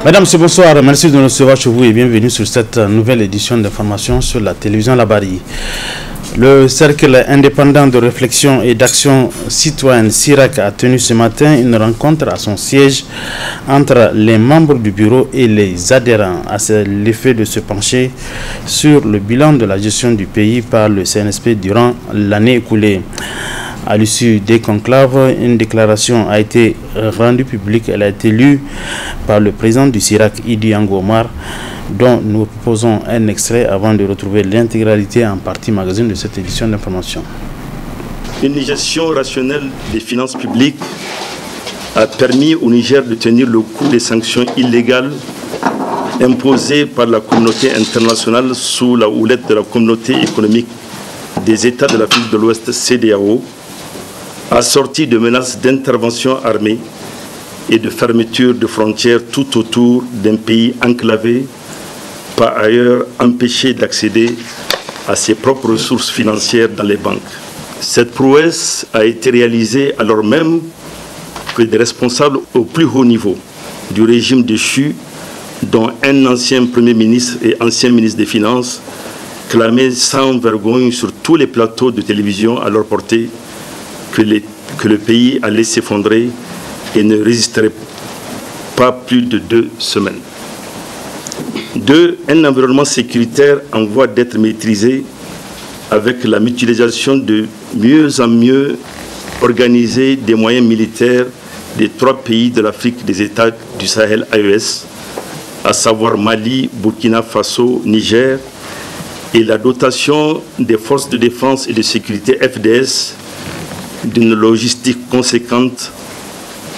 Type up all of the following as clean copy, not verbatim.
Mesdames et bonsoir, merci de nous recevoir chez vous et bienvenue sur cette nouvelle édition d'information sur la télévision Labari. Le Cercle indépendant de réflexion et d'action citoyenne CIRAC a tenu ce matin une rencontre à son siège entre les membres du bureau et les adhérents. À l'effet de se pencher sur le bilan de la gestion du pays par le CNSP durant l'année écoulée. À l'issue des conclaves, une déclaration a été rendue publique. Elle a été lue par le président du CIRAC, Idi Ango Omar, dont nous proposons un extrait avant de retrouver l'intégralité en partie magazine de cette édition d'information. Une gestion rationnelle des finances publiques a permis au Niger de tenir le coup des sanctions illégales imposées par la communauté internationale sous la houlette de la communauté économique des États de l'Afrique de l'Ouest, CEDEAO, assortie de menaces d'intervention armée et de fermeture de frontières tout autour d'un pays enclavé, par ailleurs empêché d'accéder à ses propres ressources financières dans les banques. Cette prouesse a été réalisée alors même que des responsables au plus haut niveau du régime déchu, dont un ancien Premier ministre et ancien ministre des Finances, clamaient sans vergogne sur tous les plateaux de télévision à leur portée que le pays allait s'effondrer et ne résisterait pas plus de 2 semaines. 2. Un environnement sécuritaire en voie d'être maîtrisé avec la mutualisation de mieux en mieux organisée des moyens militaires des 3 pays de l'Afrique des États du Sahel AES, à savoir Mali, Burkina Faso, Niger, et la dotation des forces de défense et de sécurité FDS d'une logistique conséquente,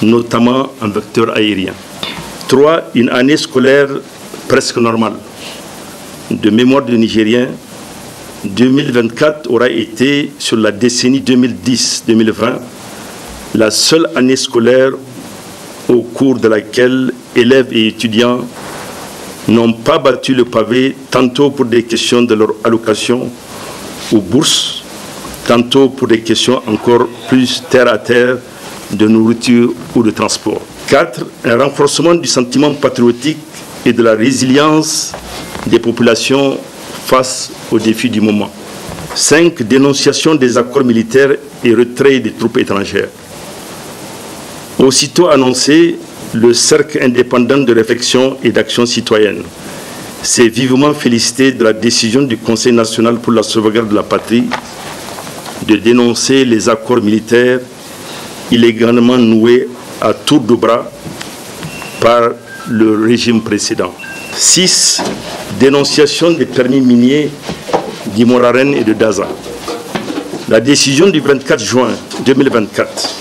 notamment en vecteur aérien. 3. Une année scolaire presque normale. De mémoire de Nigériens, 2024 aura été, sur la décennie 2010-2020, la seule année scolaire au cours de laquelle élèves et étudiants n'ont pas battu le pavé, tantôt pour des questions de leur allocation ou bourse, tantôt pour des questions encore plus terre à terre de nourriture ou de transport. 4. Un renforcement du sentiment patriotique et de la résilience des populations face aux défis du moment. 5. Dénonciation des accords militaires et retrait des troupes étrangères. Aussitôt annoncé, le Cercle indépendant de réflexion et d'action citoyenne s'est vivement félicité de la décision du Conseil national pour la sauvegarde de la patrie de dénoncer les accords militaires illégalement noués à tour de bras par le régime précédent. 6. Dénonciation des permis miniers d'Imoraren et de Daza. La décision du 24 juin 2024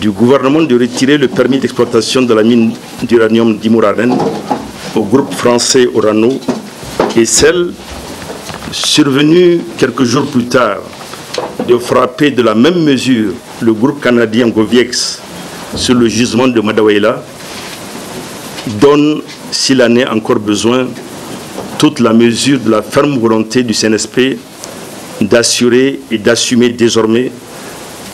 du gouvernement de retirer le permis d'exploitation de la mine d'uranium d'Imoraren au groupe français Orano et celle survenue quelques jours plus tard de frapper de la même mesure le groupe canadien Goviex sur le gisement de Madawaila donne, s'il en est encore besoin, toute la mesure de la ferme volonté du CNSP d'assurer et d'assumer désormais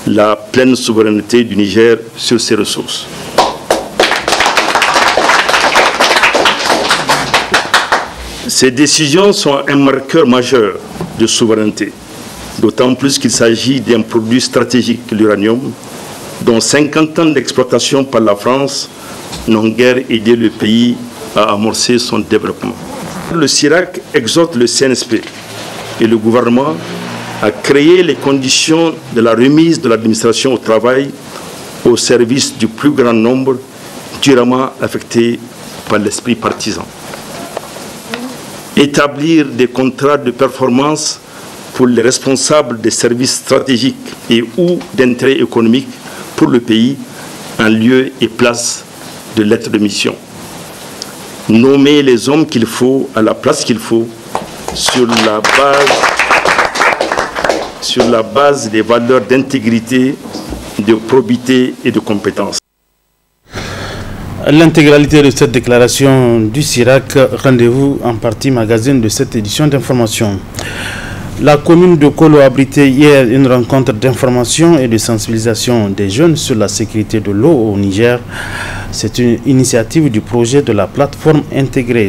la pleine souveraineté du Niger sur ses ressources. Ces décisions sont un marqueur majeur de souveraineté, d'autant plus qu'il s'agit d'un produit stratégique, l'uranium, dont 50 ans d'exploitation par la France n'ont guère aidé le pays à amorcer son développement. Le CIRAC exhorte le CNSP et le gouvernement à créer les conditions de la remise de l'administration au travail au service du plus grand nombre durement affecté par l'esprit partisan. Établir des contrats de performance pour les responsables des services stratégiques et ou d'intérêt économique pour le pays en lieu et place de lettres de mission. Nommer les hommes qu'il faut à la place qu'il faut sur la base des valeurs d'intégrité, de probité et de compétence. L'intégralité de cette déclaration du CIRAC, rendez-vous en partie magazine de cette édition d'information. La commune de Kolo a abrité hier une rencontre d'information et de sensibilisation des jeunes sur la sécurité de l'eau au Niger. C'est une initiative du projet de la plateforme intégrée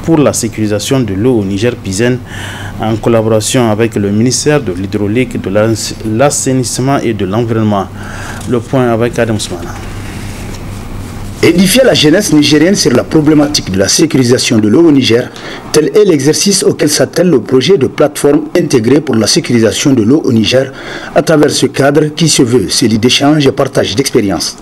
pour la sécurisation de l'eau au Niger PISEN en collaboration avec le ministère de l'Hydraulique, de l'Assainissement et de l'Environnement. Le point avec Adam Soumana. Édifier la jeunesse nigérienne sur la problématique de la sécurisation de l'eau au Niger, tel est l'exercice auquel s'attelle le projet de plateforme intégrée pour la sécurisation de l'eau au Niger à travers ce cadre qui se veut celui d'échange et partage d'expériences.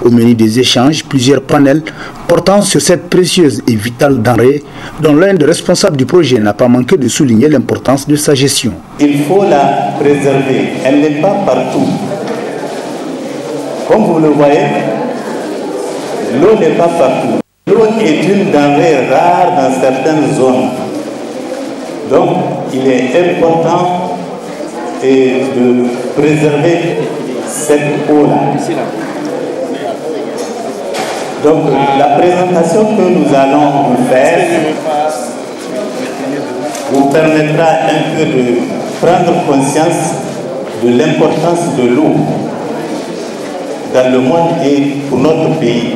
Au menu des échanges, plusieurs panels portant sur cette précieuse et vitale denrée dont l'un des responsables du projet n'a pas manqué de souligner l'importance de sa gestion. Il faut la préserver, elle n'est pas partout. Comme vous le voyez, l'eau n'est pas partout. L'eau est une denrée rare dans certaines zones. Donc, il est important de préserver cette eau-là. Donc, la présentation que nous allons vous faire vous permettra un peu de prendre conscience de l'importance de l'eau dans le monde et pour notre pays.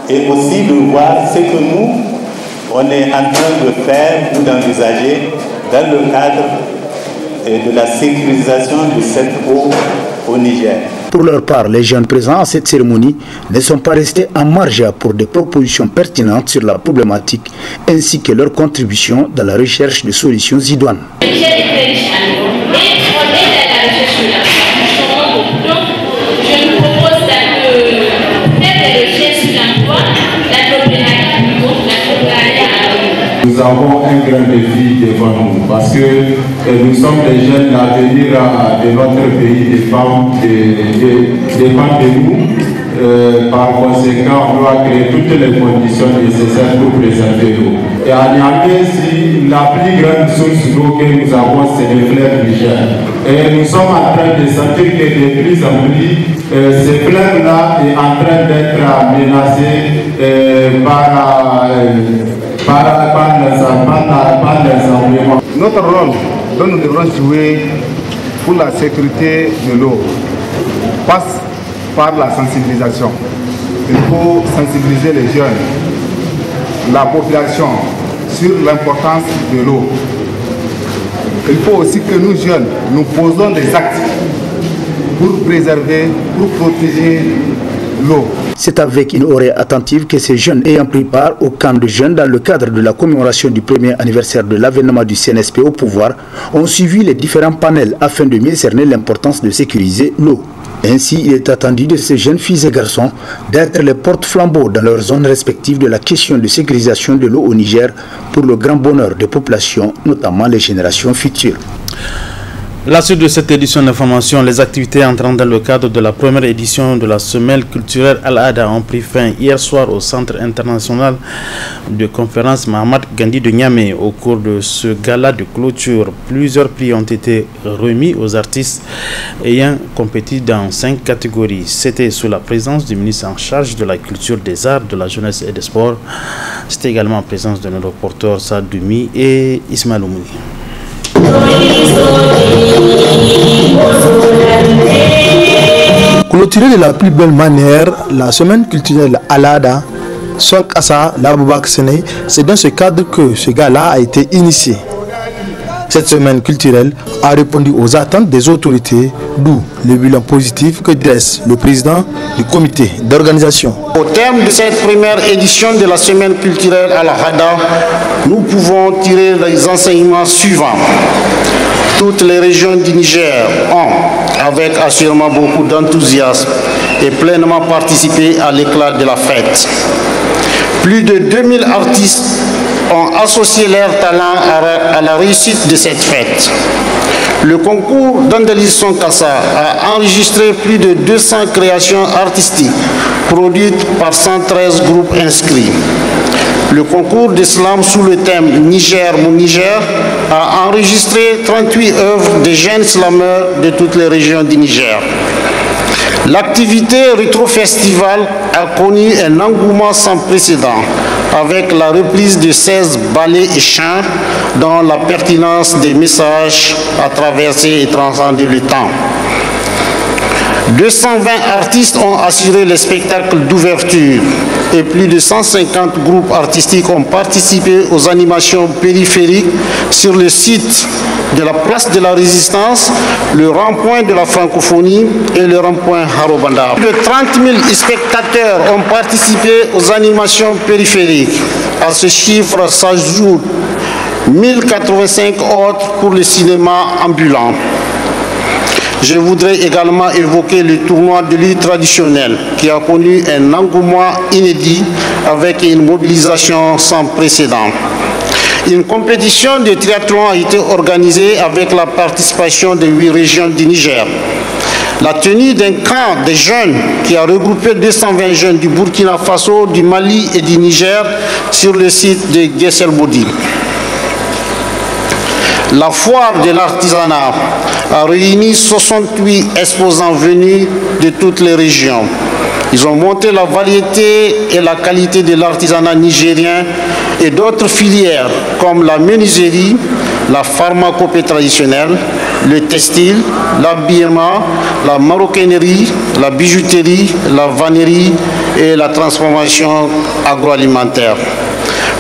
Et aussi de voir ce que nous, on est en train de faire ou d'envisager dans le cadre de la sécurisation de cette eau au Niger. Pour leur part, les jeunes présents à cette cérémonie ne sont pas restés en marge pour des propositions pertinentes sur la problématique ainsi que leur contribution dans la recherche de solutions idoines. Nous avons un grand défi devant nous parce que nous sommes les jeunes, l'avenir de notre pays dépend de nous. Par conséquent, on doit créer toutes les conditions nécessaires pour préserver l'eau. Et à Niamey, si la plus grande source d'eau que nous avons, c'est le fleuve Niger. Et nous sommes en train de sentir que de plus en plus, ce fleuve-là est en train d'être menacé par notre rôle dont nous devrons jouer pour la sécurité de l'eau passe par la sensibilisation. Il faut sensibiliser les jeunes, la population sur l'importance de l'eau. Il faut aussi que nous jeunes, nous posons des actes pour préserver, pour protéger l'eau. C'est avec une oreille attentive que ces jeunes ayant pris part au camp de jeunes dans le cadre de la commémoration du premier anniversaire de l'avènement du CNSP au pouvoir ont suivi les différents panels afin de mieux cerner l'importance de sécuriser l'eau. Ainsi, il est attendu de ces jeunes filles et garçons d'être les porte-flambeaux dans leurs zones respectives de la question de sécurisation de l'eau au Niger pour le grand bonheur des populations, notamment les générations futures. La suite de cette édition d'information, les activités entrant dans le cadre de la première édition de la semaine culturelle Al-Ada ont pris fin hier soir au Centre international de conférence Mahatma Gandhi de Niamey. Au cours de ce gala de clôture, plusieurs prix ont été remis aux artistes ayant compétit dans 5 catégories. C'était sous la présence du ministre en charge de la culture, des arts, de la jeunesse et des sports. C'était également en présence de nos reporters Sadoumi et Ismaël Oumouni. Clôturer de la plus belle manière la semaine culturelle Al-Ada, c'est dans ce cadre que ce gala a été initié. Cette semaine culturelle a répondu aux attentes des autorités, d'où le bilan positif que dresse le président du comité d'organisation. Au terme de cette première édition de la semaine culturelle Al-Ada, nous pouvons tirer les enseignements suivants. Toutes les régions du Niger ont, avec assurément beaucoup d'enthousiasme, et pleinement participé à l'éclat de la fête. Plus de 2000 artistes ont associé leur talent à la réussite de cette fête. Le concours d'Andelis Sonkassa a enregistré plus de 200 créations artistiques produites par 113 groupes inscrits. Le concours d'islam sous le thème Niger, mon Niger a enregistré 38 œuvres de jeunes slameurs de toutes les régions du Niger. L'activité rétro-festival a connu un engouement sans précédent avec la reprise de 16 ballets et chants dont la pertinence des messages a traversé et transcendé le temps. 220 artistes ont assuré les spectacles d'ouverture et plus de 150 groupes artistiques ont participé aux animations périphériques sur le site de la place de la Résistance, le rond-point de la francophonie et le rond-point Harobanda. Plus de 30 000 spectateurs ont participé aux animations périphériques. À ce chiffre s'ajoutent 1085 autres pour le cinéma ambulant. Je voudrais également évoquer le tournoi de lutte traditionnel qui a connu un engouement inédit avec une mobilisation sans précédent. Une compétition de triathlon a été organisée avec la participation de 8 régions du Niger. La tenue d'un camp des jeunes qui a regroupé 220 jeunes du Burkina Faso, du Mali et du Niger sur le site de Gesselbodi. La foire de l'artisanat a réuni 68 exposants venus de toutes les régions. Ils ont montré la variété et la qualité de l'artisanat nigérien et d'autres filières comme la menuiserie, la pharmacopée traditionnelle, le textile, l'habillement, la maroquinerie, la bijouterie, la vannerie et la transformation agroalimentaire.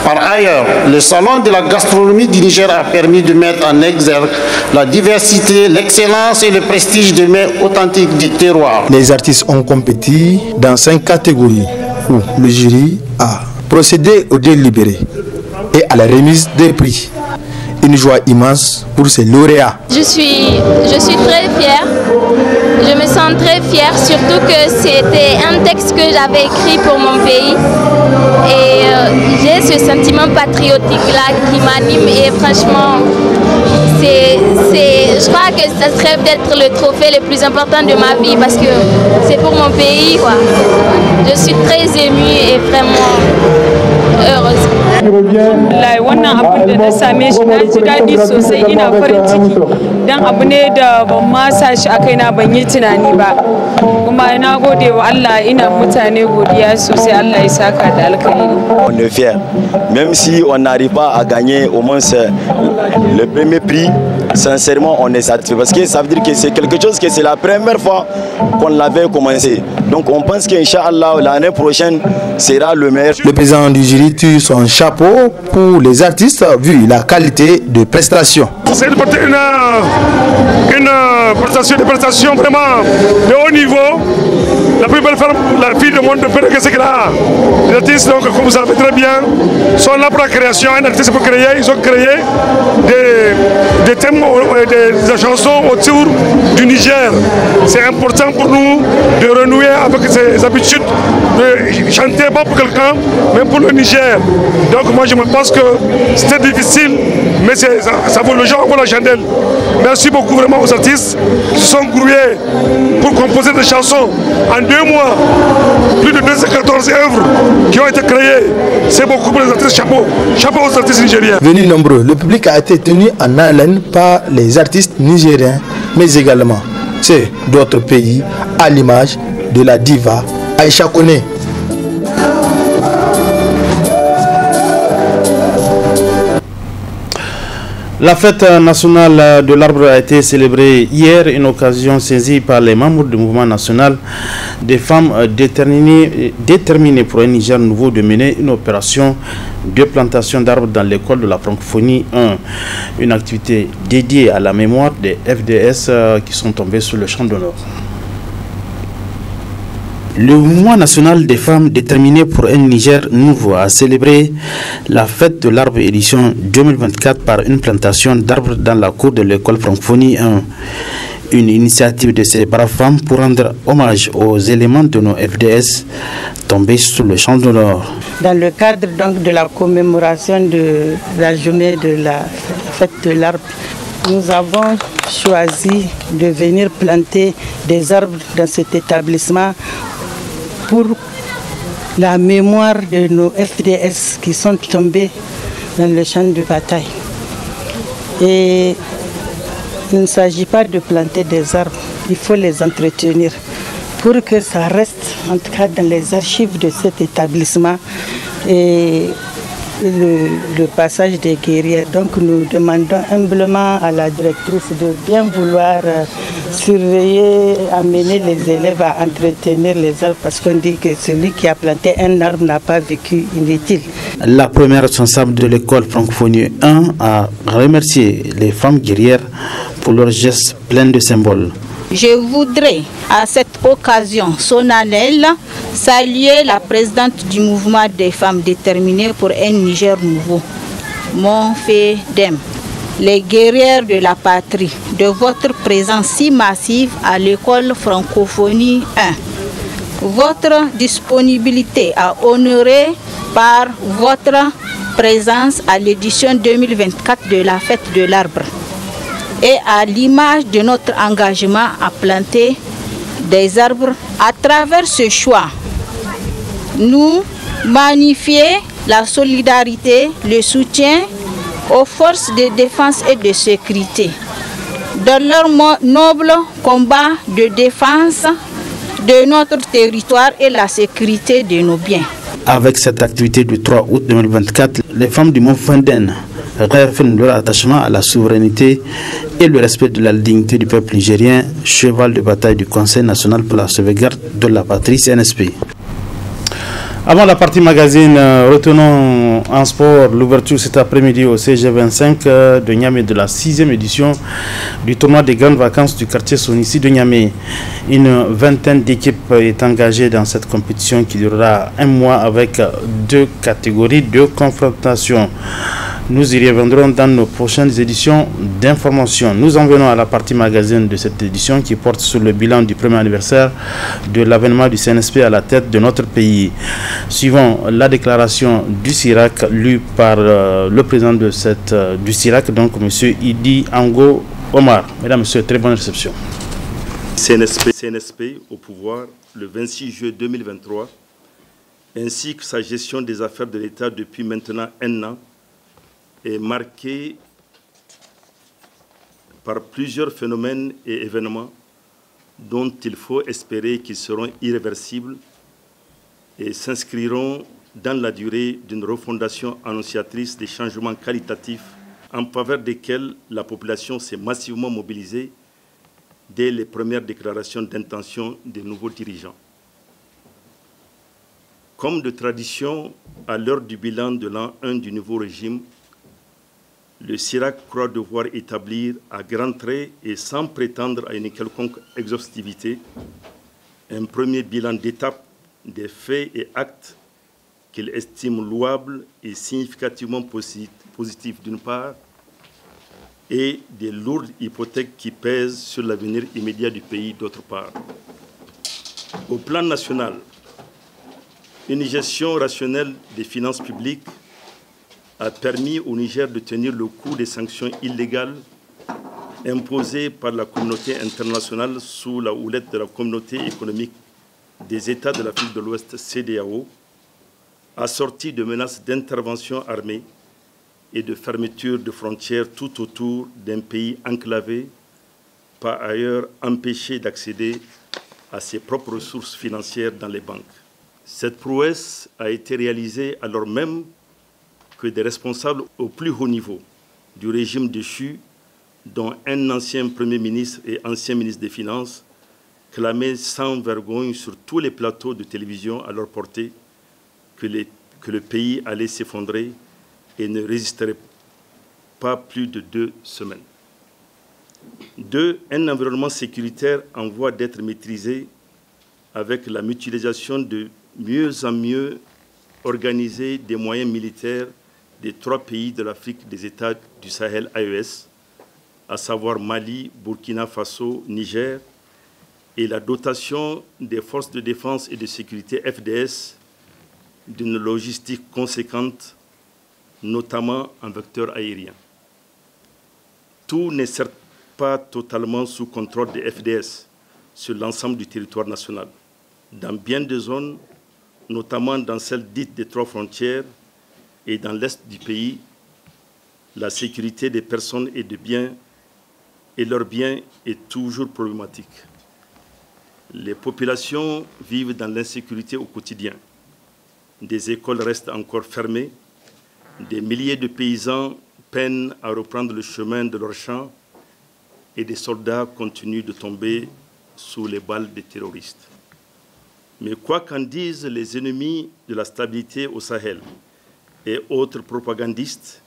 Par ailleurs, le salon de la gastronomie du Niger a permis de mettre en exergue la diversité, l'excellence et le prestige des mets authentiques du terroir. Les artistes ont compétit dans 5 catégories où le jury a procédé au délibéré et à la remise des prix. Une joie immense pour ces lauréats. Je suis très fière. Je me sens très fière, surtout que c'était un texte que j'avais écrit pour mon pays. Et j'ai ce sentiment patriotique-là qui m'anime et franchement, je crois que ça serait peut-être le trophée le plus important de ma vie parce que c'est pour mon pays, quoi. Je suis très émue et vraiment heureuse. Wannan abin da na same shi na ji daɗi sosai, ina farin ciki don abu ne da ban ma sa shi a kaina, ban yi tunani ba, kuma na gode wa Allah, ina mutane godiya sosai, Allah ya saka da alkhairi. On est fiers, même si on n'arrive pas à gagner au moins le premier prix, sincèrement on est satisfait parce que ça veut dire que c'est quelque chose que c'est la première fois qu'on l'avait commencé. Donc on pense qu'Inch'Allah l'année prochaine sera le meilleur. Le président du jury tire son chapeau pour les artistes vu la qualité de prestation. C'est une prestation vraiment de haut niveau. La plus belle femme, la fille du monde de faire que c'est qu'elle a. Les artistes, donc, comme vous savez très bien, sont là pour la création. Un artiste pour créer, ils ont créé des thèmes, des chansons autour du Niger. C'est important pour nous de renouer avec ces habitudes de chanter pas pour quelqu'un, mais pour le Niger. Donc moi je me pense que c'était difficile, mais ça vaut le genre pour la chandelle. Merci beaucoup vraiment aux artistes qui se sont grouillés pour composer des chansons. En 2 mois, plus de 214 œuvres qui ont été créées. C'est beaucoup pour les artistes. Chapeau. Chapeau aux artistes nigériens. Venus nombreux, le public a été tenu en haleine par les artistes nigériens, mais également ceux d'autres pays, à l'image de la diva Aïcha Koné. La fête nationale de l'arbre a été célébrée hier, une occasion saisie par les membres du mouvement national des femmes déterminées pour un Niger nouveau de mener une opération de plantation d'arbres dans l'école de la francophonie 1. Une activité dédiée à la mémoire des FDS qui sont tombés sur le champ d'honneur. Le mouvement national des femmes déterminées pour un Niger nouveau a célébré la fête de l'arbre édition 2024 par une plantation d'arbres dans la cour de l'école francophonie 1. Une initiative de ces braves femmes pour rendre hommage aux éléments de nos FDS tombés sur le champ d'honneur. Dans le cadre donc de la commémoration de la journée de la fête de l'arbre, nous avons choisi de venir planter des arbres dans cet établissement pour la mémoire de nos FDS qui sont tombés dans le champ de bataille. Et il ne s'agit pas de planter des arbres, il faut les entretenir pour que ça reste en tout cas dans les archives de cet établissement et le passage des guerrières. Donc nous demandons humblement à la directrice de bien vouloir surveiller, amener les élèves à entretenir les arbres parce qu'on dit que celui qui a planté un arbre n'a pas vécu inutile. La première responsable de l'école Francophonie 1 a remercié les femmes guerrières pour leurs gestes pleins de symboles. Je voudrais à cette occasion solennelle saluer la présidente du mouvement des femmes déterminées pour un Niger nouveau, Monfedem, les guerrières de la patrie, de votre présence si massive à l'école Francophonie 1. Votre disponibilité à honorer par votre présence à l'édition 2024 de la fête de l'arbre et à l'image de notre engagement à planter des arbres. À travers ce choix, nous magnifier la solidarité, le soutien aux forces de défense et de sécurité dans leur noble combat de défense de notre territoire et la sécurité de nos biens. Avec cette activité du 3 août 2024, les femmes du Mont Fenden réaffirment leur attachement à la souveraineté et le respect de la dignité du peuple nigérien, cheval de bataille du Conseil national pour la sauvegarde de la patrie CNSP. Avant la partie magazine, retenons en sport l'ouverture cet après-midi au CG25 de Niamey de la 6e édition du tournoi des grandes vacances du quartier Sonissi de Niamey. Une vingtaine d'équipes est engagée dans cette compétition qui durera un mois avec 2 catégories de confrontation. Nous y reviendrons dans nos prochaines éditions d'information. Nous en venons à la partie magazine de cette édition qui porte sur le bilan du premier anniversaire de l'avènement du CNSP à la tête de notre pays. Suivant la déclaration du CIRAC lue par le président de du CIRAC, donc M. Idi Ango Omar. Mesdames et messieurs, très bonne réception. CNSP au pouvoir le 26 juillet 2023, ainsi que sa gestion des affaires de l'État depuis maintenant un an, est marquée par plusieurs phénomènes et événements dont il faut espérer qu'ils seront irréversibles et s'inscriront dans la durée d'une refondation annonciatrice des changements qualitatifs en faveur desquels la population s'est massivement mobilisée dès les premières déclarations d'intention des nouveaux dirigeants. Comme de tradition, à l'heure du bilan de l'an 1 du nouveau régime, le CIRAC croit devoir établir à grands traits et sans prétendre à une quelconque exhaustivité un premier bilan d'étape des faits et actes qu'il estime louables et significativement positifs d'une part et des lourdes hypothèques qui pèsent sur l'avenir immédiat du pays d'autre part. Au plan national, une gestion rationnelle des finances publiques a permis au Niger de tenir le coup des sanctions illégales imposées par la communauté internationale sous la houlette de la communauté économique des États de l'Afrique de l'Ouest, CEDEAO, assorties de menaces d'intervention armée et de fermeture de frontières tout autour d'un pays enclavé, par ailleurs empêché d'accéder à ses propres ressources financières dans les banques. Cette prouesse a été réalisée alors même que des responsables au plus haut niveau du régime déchu, dont un ancien Premier ministre et ancien ministre des Finances, clamaient sans vergogne sur tous les plateaux de télévision à leur portée que le pays allait s'effondrer et ne résisterait pas plus de 2 semaines. 2. Un environnement sécuritaire en voie d'être maîtrisé avec la mutualisation de mieux en mieux organisée des moyens militaires des 3 pays de l'Afrique des États du Sahel AES, à savoir Mali, Burkina Faso, Niger, et la dotation des forces de défense et de sécurité FDS d'une logistique conséquente, notamment en vecteur aérien. Tout n'est certes pas totalement sous contrôle des FDS sur l'ensemble du territoire national. Dans bien des zones, notamment dans celles dites des 3 frontières, et dans l'est du pays, la sécurité des personnes et des biens et leurs biens est toujours problématique. Les populations vivent dans l'insécurité au quotidien. Des écoles restent encore fermées Des milliers de paysans peinent à reprendre le chemin de leurs champs et des soldats continuent de tomber sous les balles des terroristes. Mais quoi qu'en disent les ennemis de la stabilité au Sahel et autres propagandistes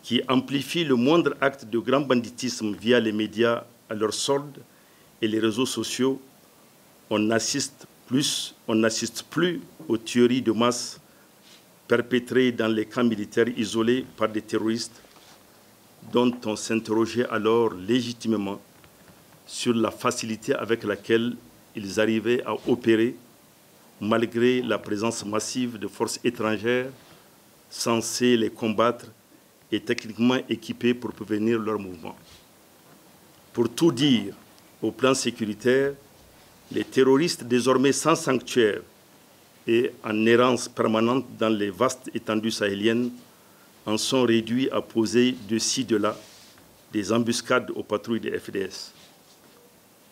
qui amplifient le moindre acte de grand banditisme via les médias à leur solde et les réseaux sociaux, on n'assiste plus aux tueries de masse perpétrées dans les camps militaires isolés par des terroristes dont on s'interrogeait alors légitimement sur la facilité avec laquelle ils arrivaient à opérer malgré la présence massive de forces étrangères censées les combattre et techniquement équipées pour prévenir leurs mouvements. Pour tout dire, au plan sécuritaire, les terroristes désormais sans sanctuaire et en errance permanente dans les vastes étendues sahéliennes en sont réduits à poser de ci, de là des embuscades aux patrouilles des FDS.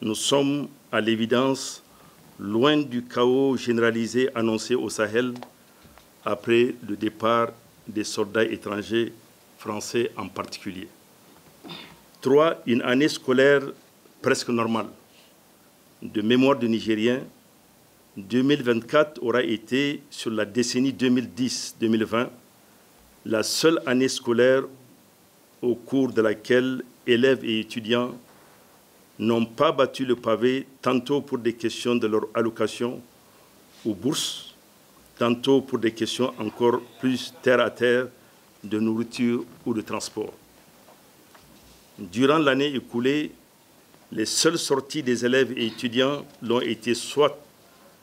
Nous sommes à l'évidence loin du chaos généralisé annoncé au Sahel après le départ des soldats étrangers, français en particulier. 3. Une année scolaire presque normale. De mémoire de Nigériens, 2024 aura été, sur la décennie 2010-2020, la seule année scolaire au cours de laquelle élèves et étudiants n'ont pas battu le pavé, tantôt pour des questions de leur allocation ou bourse, tantôt pour des questions encore plus terre-à-terre de nourriture ou de transport. Durant l'année écoulée, les seules sorties des élèves et étudiants l'ont été soit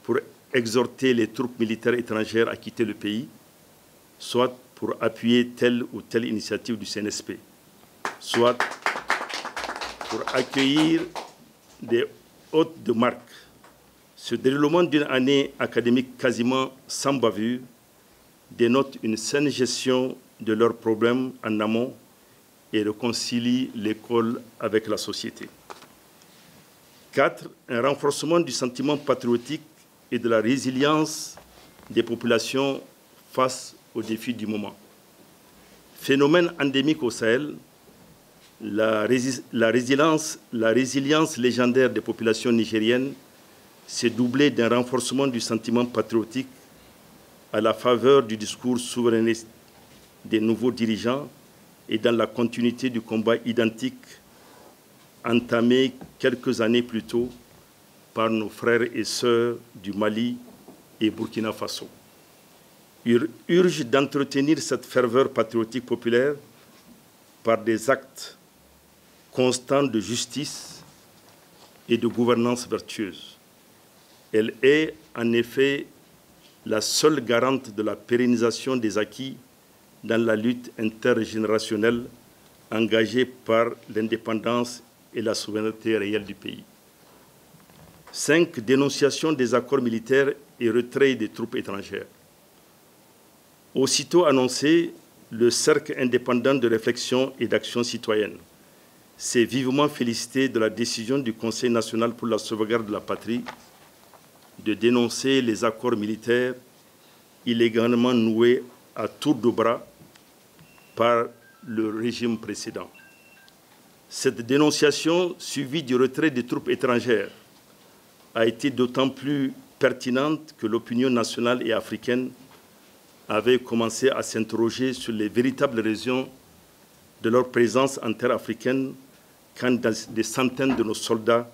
pour exhorter les troupes militaires étrangères à quitter le pays, soit pour appuyer telle ou telle initiative du CNSP, soit pour accueillir des hôtes de marque. Ce déroulement d'une année académique quasiment sans bavure dénote une saine gestion de leurs problèmes en amont et réconcilie l'école avec la société. 4. Un renforcement du sentiment patriotique et de la résilience des populations face aux défis du moment. Phénomène endémique au Sahel, la résilience légendaire des populations nigériennes s'est doublée d'un renforcement du sentiment patriotique à la faveur du discours souverainiste des nouveaux dirigeants et dans la continuité du combat identique entamé quelques années plus tôt par nos frères et sœurs du Mali et Burkina Faso. Il urge d'entretenir cette ferveur patriotique populaire par des actes constants de justice et de gouvernance vertueuse. Elle est en effet la seule garante de la pérennisation des acquis dans la lutte intergénérationnelle engagée par l'indépendance et la souveraineté réelle du pays. 5. Dénonciation des accords militaires et retrait des troupes étrangères. Aussitôt annoncé, le cercle indépendant de réflexion et d'action citoyenne s'est vivement félicité de la décision du Conseil national pour la sauvegarde de la patrie de dénoncer les accords militaires illégalement noués à tour de bras par le régime précédent. Cette dénonciation, suivie du retrait des troupes étrangères, a été d'autant plus pertinente que l'opinion nationale et africaine avait commencé à s'interroger sur les véritables raisons de leur présence en terre africaine quand des centaines de nos soldats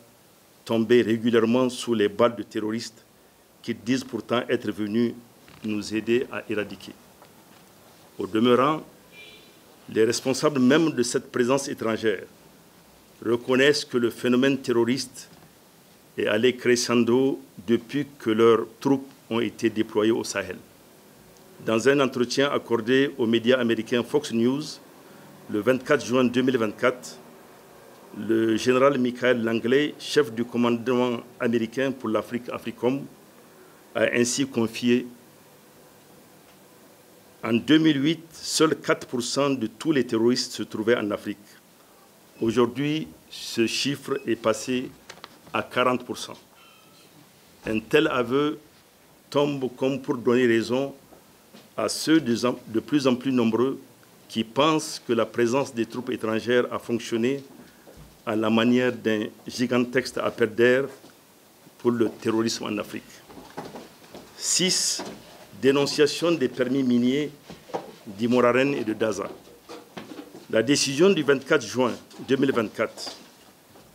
tombaient régulièrement sous les balles de terroristes qu'ils disent pourtant être venus nous aider à éradiquer. Au demeurant, les responsables même de cette présence étrangère reconnaissent que le phénomène terroriste est allé crescendo depuis que leurs troupes ont été déployées au Sahel. Dans un entretien accordé aux médias américains Fox News le 24 juin 2024, le général Michael Langley, chef du commandement américain pour l'Afrique, AFRICOM, a ainsi confié: en 2008, seuls 4% de tous les terroristes se trouvaient en Afrique. Aujourd'hui, ce chiffre est passé à 40%. Un tel aveu tombe comme pour donner raison à ceux de plus en plus nombreux qui pensent que la présence des troupes étrangères a fonctionné à la manière d'un gigantesque appel d'air pour le terrorisme en Afrique. 6. Dénonciation des permis miniers d'Imoraren et de Daza. La décision du 24 juin 2024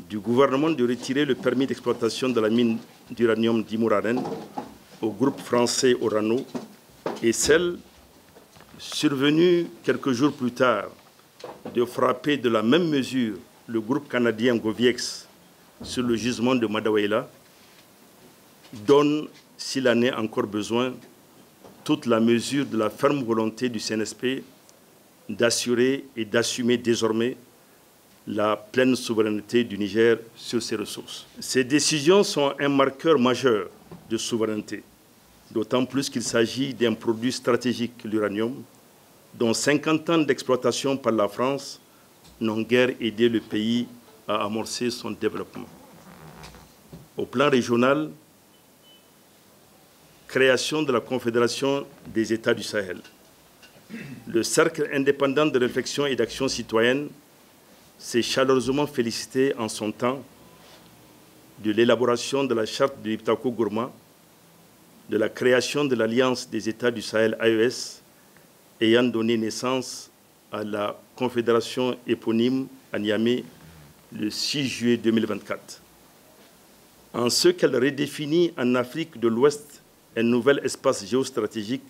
du gouvernement de retirer le permis d'exploitation de la mine d'uranium d'Imoraren au groupe français Orano et celle survenue quelques jours plus tard de frapper de la même mesure le groupe canadien Goviex sur le gisement de Madawaila donne, s'il en est encore besoin, toute la mesure de la ferme volonté du CNSP d'assurer et d'assumer désormais la pleine souveraineté du Niger sur ses ressources. Ces décisions sont un marqueur majeur de souveraineté, d'autant plus qu'il s'agit d'un produit stratégique, l'uranium, dont 50 ans d'exploitation par la France n'ont guère aidé le pays à amorcer son développement. Au plan régional, création de la Confédération des États du Sahel. Le Cercle indépendant de réflexion et d'action citoyenne s'est chaleureusement félicité en son temps de l'élaboration de la charte de Liptako-Gourma, de la création de l'Alliance des États du Sahel AES, ayant donné naissance à la Confédération éponyme à Niamey le 6 juillet 2024. En ce qu'elle redéfinit en Afrique de l'Ouest un nouvel espace géostratégique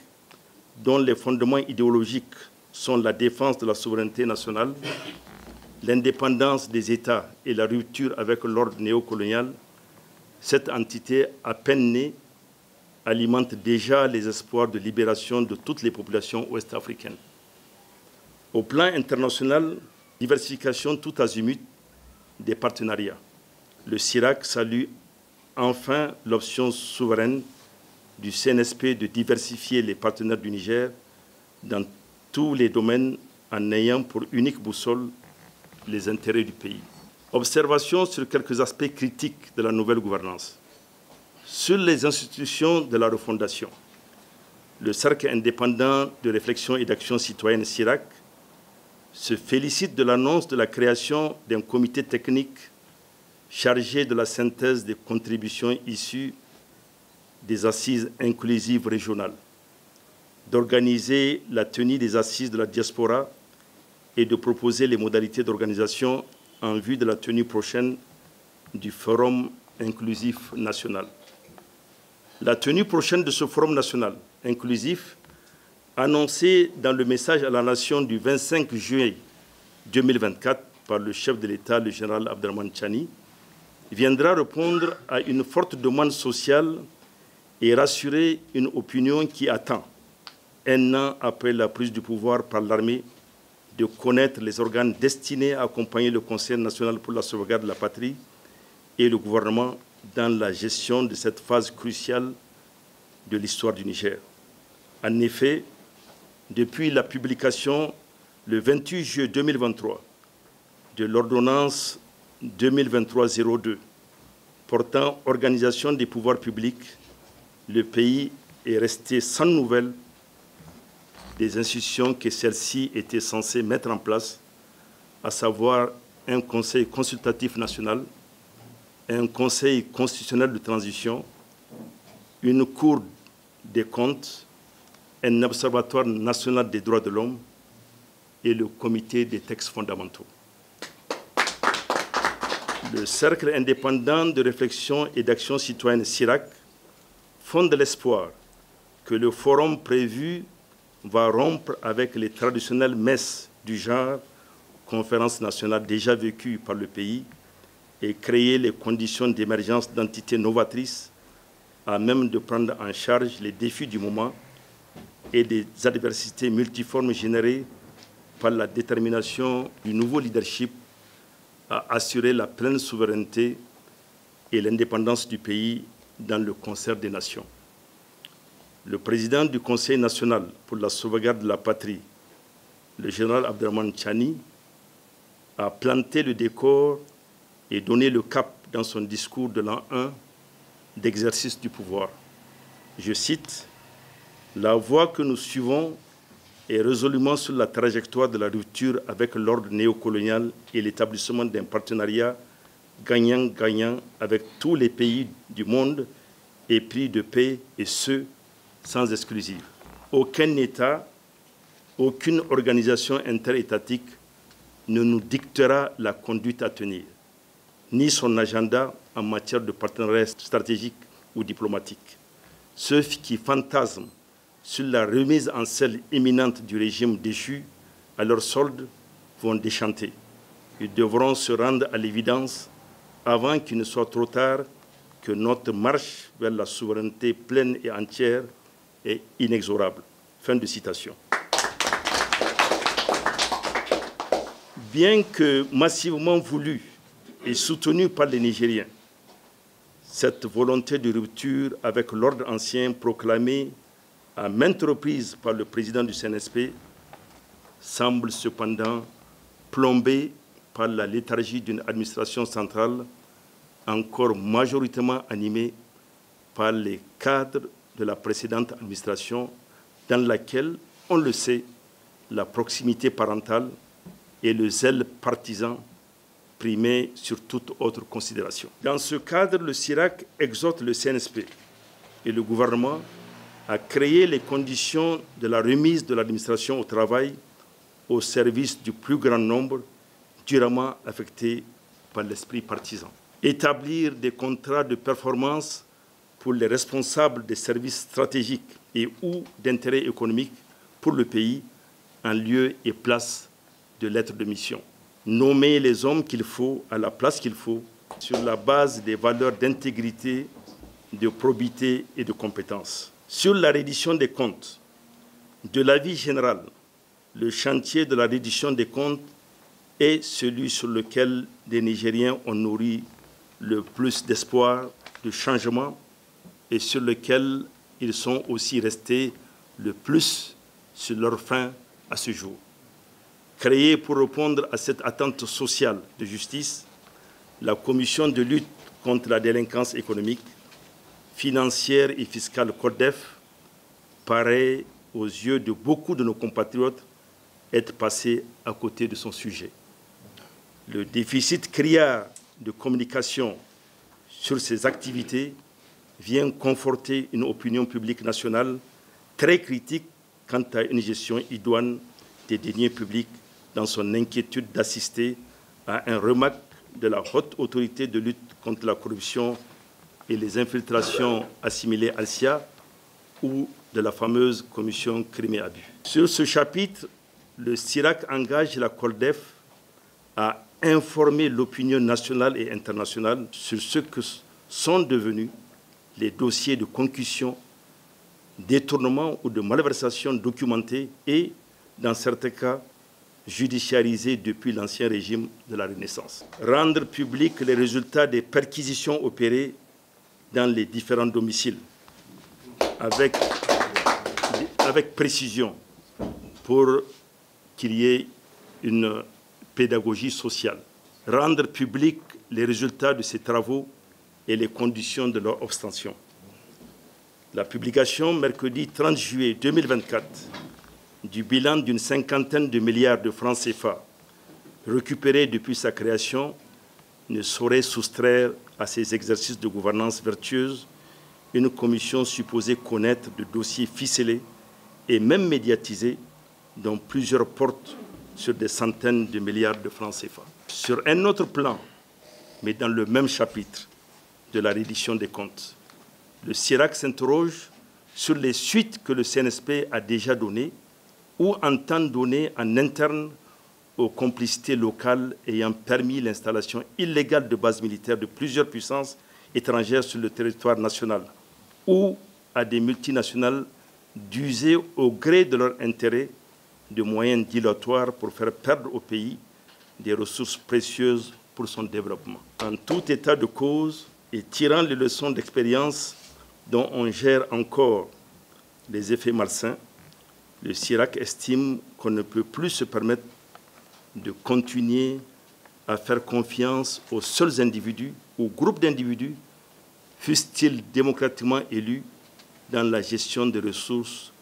dont les fondements idéologiques sont la défense de la souveraineté nationale, l'indépendance des États et la rupture avec l'ordre néocolonial, cette entité à peine née alimente déjà les espoirs de libération de toutes les populations ouest-africaines. Au plan international, diversification tout azimut des partenariats. Le CIRAC salue enfin l'option souveraine du CNSP de diversifier les partenaires du Niger dans tous les domaines en ayant pour unique boussole les intérêts du pays. Observation sur quelques aspects critiques de la nouvelle gouvernance. Sur les institutions de la refondation, le Cercle indépendant de réflexion et d'action citoyenne CIRAC se félicite de l'annonce de la création d'un comité technique chargé de la synthèse des contributions issues des assises inclusives régionales, d'organiser la tenue des assises de la diaspora et de proposer les modalités d'organisation en vue de la tenue prochaine du Forum inclusif national. La tenue prochaine de ce Forum national inclusif, annoncée dans le message à la nation du 25 juillet 2024 par le chef de l'État, le général Abdelrahmane Tchani, viendra répondre à une forte demande sociale et rassurer une opinion qui attend, un an après la prise du pouvoir par l'armée, de connaître les organes destinés à accompagner le Conseil national pour la sauvegarde de la patrie et le gouvernement dans la gestion de cette phase cruciale de l'histoire du Niger. En effet, depuis la publication le 28 juillet 2023 de l'ordonnance 2023-02 portant organisation des pouvoirs publics, le pays est resté sans nouvelles des institutions que celle-ci était censée mettre en place, à savoir un conseil consultatif national, un conseil constitutionnel de transition, une cour des comptes, un observatoire national des droits de l'homme et le comité des textes fondamentaux. Le Cercle indépendant de réflexion et d'action citoyenne CIRAC fonde l'espoir que le forum prévu va rompre avec les traditionnelles messes du genre conférence nationale déjà vécues par le pays et créer les conditions d'émergence d'entités novatrices à même de prendre en charge les défis du moment et des adversités multiformes générées par la détermination du nouveau leadership à assurer la pleine souveraineté et l'indépendance du pays dans le concert des nations. Le président du Conseil national pour la sauvegarde de la patrie, le général Abdelrahmane Tchani, a planté le décor et donné le cap dans son discours de l'an 1 d'exercice du pouvoir. Je cite, La voie que nous suivons est résolument sur la trajectoire de la rupture avec l'ordre néocolonial et l'établissement d'un partenariat gagnant-gagnant avec tous les pays du monde épris de paix, et ce, sans exclusive. Aucun État, aucune organisation interétatique ne nous dictera la conduite à tenir, ni son agenda en matière de partenariat stratégique ou diplomatique. Ceux qui fantasment sur la remise en selle imminente du régime déchu à leur solde vont déchanter. Ils devront se rendre à l'évidence avant qu'il ne soit trop tard que notre marche vers la souveraineté pleine et entière est inexorable. Fin de citation. Bien que massivement voulue et soutenue par les Nigériens, cette volonté de rupture avec l'ordre ancien proclamée à maintes reprises par le président du CNSP semble cependant plombée par la léthargie d'une administration centrale encore majoritairement animée par les cadres de la précédente administration, dans laquelle, on le sait, la proximité parentale et le zèle partisan primaient sur toute autre considération. Dans ce cadre, le CIRAC exhorte le CNSP et le gouvernement à créer les conditions de la remise de l'administration au travail au service du plus grand nombre durement affectés par l'esprit partisan. Établir des contrats de performance pour les responsables des services stratégiques et ou d'intérêt économique pour le pays en lieu et place de lettres de mission. Nommer les hommes qu'il faut à la place qu'il faut sur la base des valeurs d'intégrité, de probité et de compétence. Sur la reddition des comptes, de l'avis général, le chantier de la reddition des comptes est celui sur lequel les Nigériens ont nourri le plus d'espoir de changement et sur lequel ils sont aussi restés le plus sur leur faim à ce jour. Créée pour répondre à cette attente sociale de justice, la Commission de lutte contre la délinquance économique, financière et fiscale CODEF paraît, aux yeux de beaucoup de nos compatriotes, être passée à côté de son sujet. Le déficit criard de communication sur ces activités vient conforter une opinion publique nationale très critique quant à une gestion idoine des deniers publics dans son inquiétude d'assister à un remake de la haute autorité de lutte contre la corruption et les infiltrations assimilées à Alcia ou de la fameuse commission crime et abus. Sur ce chapitre, le CIRAC engage la COLDEF à informer l'opinion nationale et internationale sur ce que sont devenus les dossiers de concussion, détournement ou de malversation documentés et, dans certains cas, judiciarisés depuis l'ancien régime de la Renaissance. Rendre public les résultats des perquisitions opérées dans les différents domiciles avec précision pour qu'il y ait une pédagogie sociale. Rendre public les résultats de ces travaux et les conditions de leur abstention. La publication, mercredi 30 juillet 2024, du bilan d'une cinquantaine de milliards de francs CFA récupérés depuis sa création ne saurait soustraire à ces exercices de gouvernance vertueuse une commission supposée connaître de dossiers ficelés et même médiatisés dont plusieurs portent sur des centaines de milliards de francs CFA. Sur un autre plan, mais dans le même chapitre de la reddition des comptes, le CIRAC s'interroge sur les suites que le CNSP a déjà données ou entend donner en interne aux complicités locales ayant permis l'installation illégale de bases militaires de plusieurs puissances étrangères sur le territoire national ou à des multinationales d'user au gré de leur intérêt de moyens dilatoires pour faire perdre au pays des ressources précieuses pour son développement. En tout état de cause et tirant les leçons d'expérience dont on gère encore les effets malsains, le CIRAC estime qu'on ne peut plus se permettre de continuer à faire confiance aux seuls individus ou groupes d'individus, fussent-ils démocratiquement élus, dans la gestion des ressources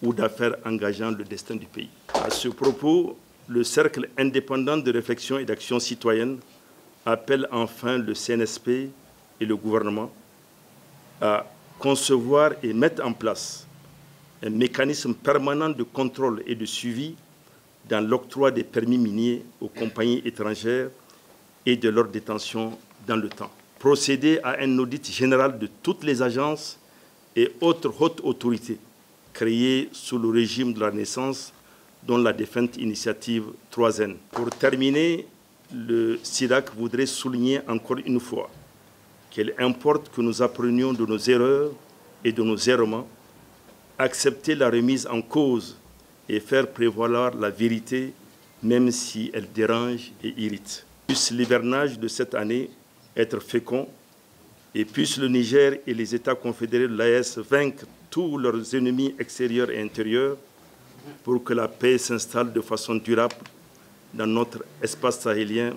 ou d'affaires engageant le destin du pays. À ce propos, le Cercle indépendant de réflexion et d'action citoyenne appelle enfin le CNSP et le gouvernement à concevoir et mettre en place un mécanisme permanent de contrôle et de suivi dans l'octroi des permis miniers aux compagnies étrangères et de leur détention dans le temps. Procéder à un audit général de toutes les agences et autres hautes autorités créées sous le régime de la naissance, dont la défunte initiative 3N. Pour terminer, le SIRAC voudrait souligner encore une fois qu'il importe que nous apprenions de nos erreurs et de nos errements, accepter la remise en cause et faire prévaloir la vérité, même si elle dérange et irrite. Puisse l'hivernage de cette année être fécond et puisse le Niger et les États confédérés de l'AES vaincre tous leurs ennemis extérieurs et intérieurs pour que la paix s'installe de façon durable dans notre espace sahélien